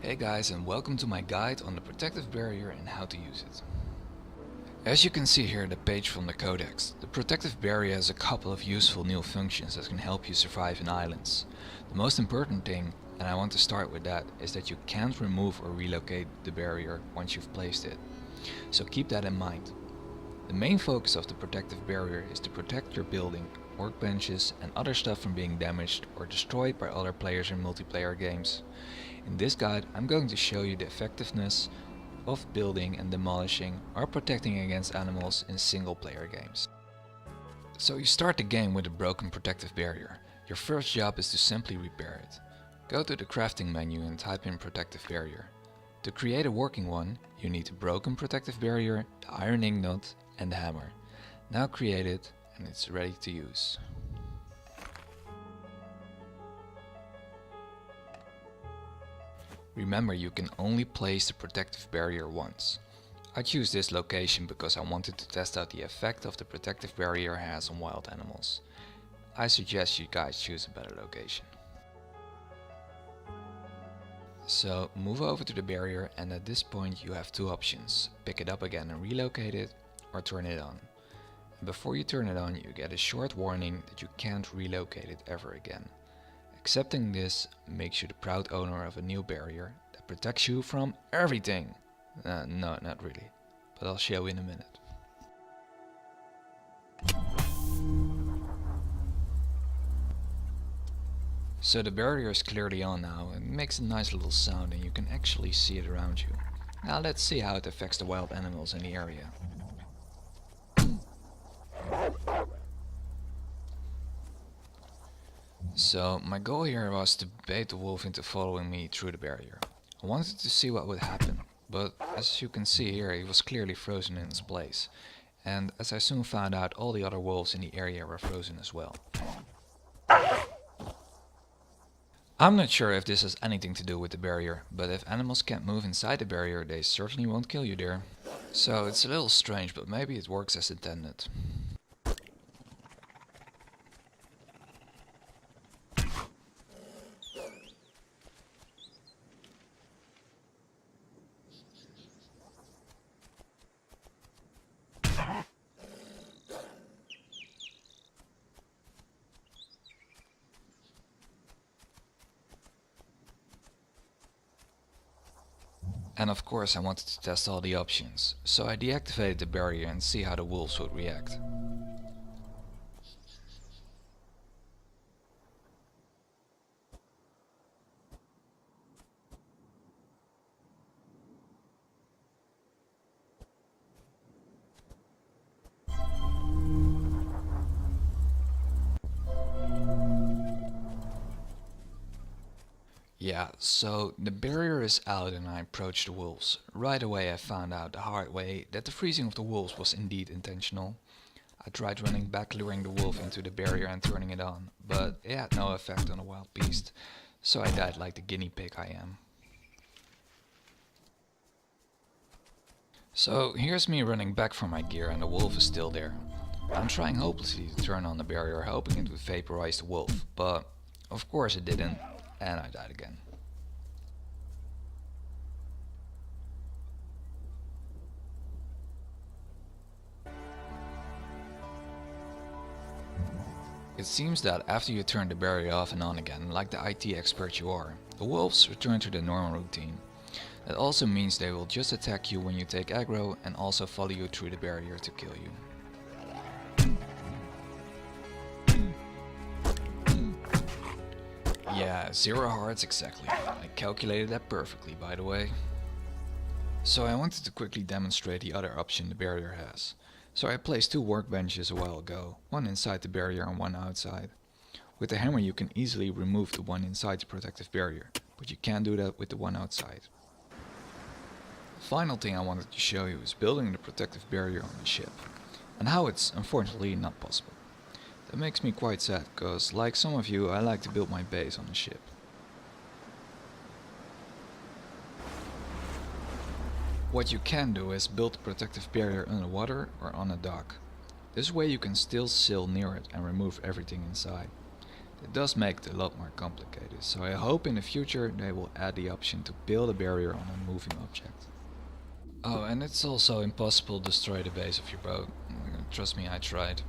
Hey guys, and welcome to my guide on the protective barrier and how to use it. As you can see here in the page from the codex, the protective barrier has a couple of useful new functions that can help you survive in islands. The most important thing, and I want to start with that, is that you can't remove or relocate the barrier once you've placed it. So keep that in mind. The main focus of the protective barrier is to protect your building, workbenches and other stuff from being damaged or destroyed by other players in multiplayer games. In this guide I'm going to show you the effectiveness of building and demolishing or protecting against animals in single player games. So you start the game with a broken protective barrier. Your first job is to simply repair it. Go to the crafting menu and type in protective barrier. To create a working one, you need a broken protective barrier, the iron ingot and the hammer. Now create it and it's ready to use. Remember, you can only place the protective barrier once. I choose this location because I wanted to test out the effect of the protective barrier has on wild animals. I suggest you guys choose a better location. So move over to the barrier, and at this point you have two options: pick it up again and relocate it, or turn it on. And before you turn it on, you get a short warning that you can't relocate it ever again. Accepting this makes you the proud owner of a new barrier that protects you from everything. No, not really, but I'll show you in a minute. So the barrier is clearly on now and makes a nice little sound, and you can actually see it around you. Now let's see how it affects the wild animals in the area. So my goal here was to bait the wolf into following me through the barrier. I wanted to see what would happen, but as you can see here, he was clearly frozen in his place. And as I soon found out, all the other wolves in the area were frozen as well. I'm not sure if this has anything to do with the barrier, but if animals can't move inside the barrier, they certainly won't kill you there. So it's a little strange, but maybe it works as intended. And of course I wanted to test all the options, so I deactivated the barrier and see how the wolves would react. Yeah, so the barrier is out and I approached the wolves. Right away I found out the hard way that the freezing of the wolves was indeed intentional. I tried running back, luring the wolf into the barrier and turning it on, but it had no effect on the wild beast, so I died like the guinea pig I am. So here's me running back for my gear and the wolf is still there. I'm trying hopelessly to turn on the barrier, hoping it would vaporize the wolf, but of course it didn't. And I died again. It seems that after you turn the barrier off and on again, like the IT expert you are, the wolves return to their normal routine. That also means they will just attack you when you take aggro and also follow you through the barrier to kill you. Yeah, 0 hearts exactly. I calculated that perfectly, by the way. So I wanted to quickly demonstrate the other option the barrier has. So I placed 2 workbenches a while ago, one inside the barrier and one outside. With the hammer you can easily remove the one inside the protective barrier, but you can't do that with the one outside. The final thing I wanted to show you is building the protective barrier on the ship, and how it's unfortunately not possible. That makes me quite sad, cause like some of you, I like to build my base on a ship. What you can do is build a protective barrier underwater or on a dock. This way you can still sail near it and remove everything inside. It does make it a lot more complicated, so I hope in the future they will add the option to build a barrier on a moving object. Oh, and it's also impossible to destroy the base of your boat. Trust me, I tried.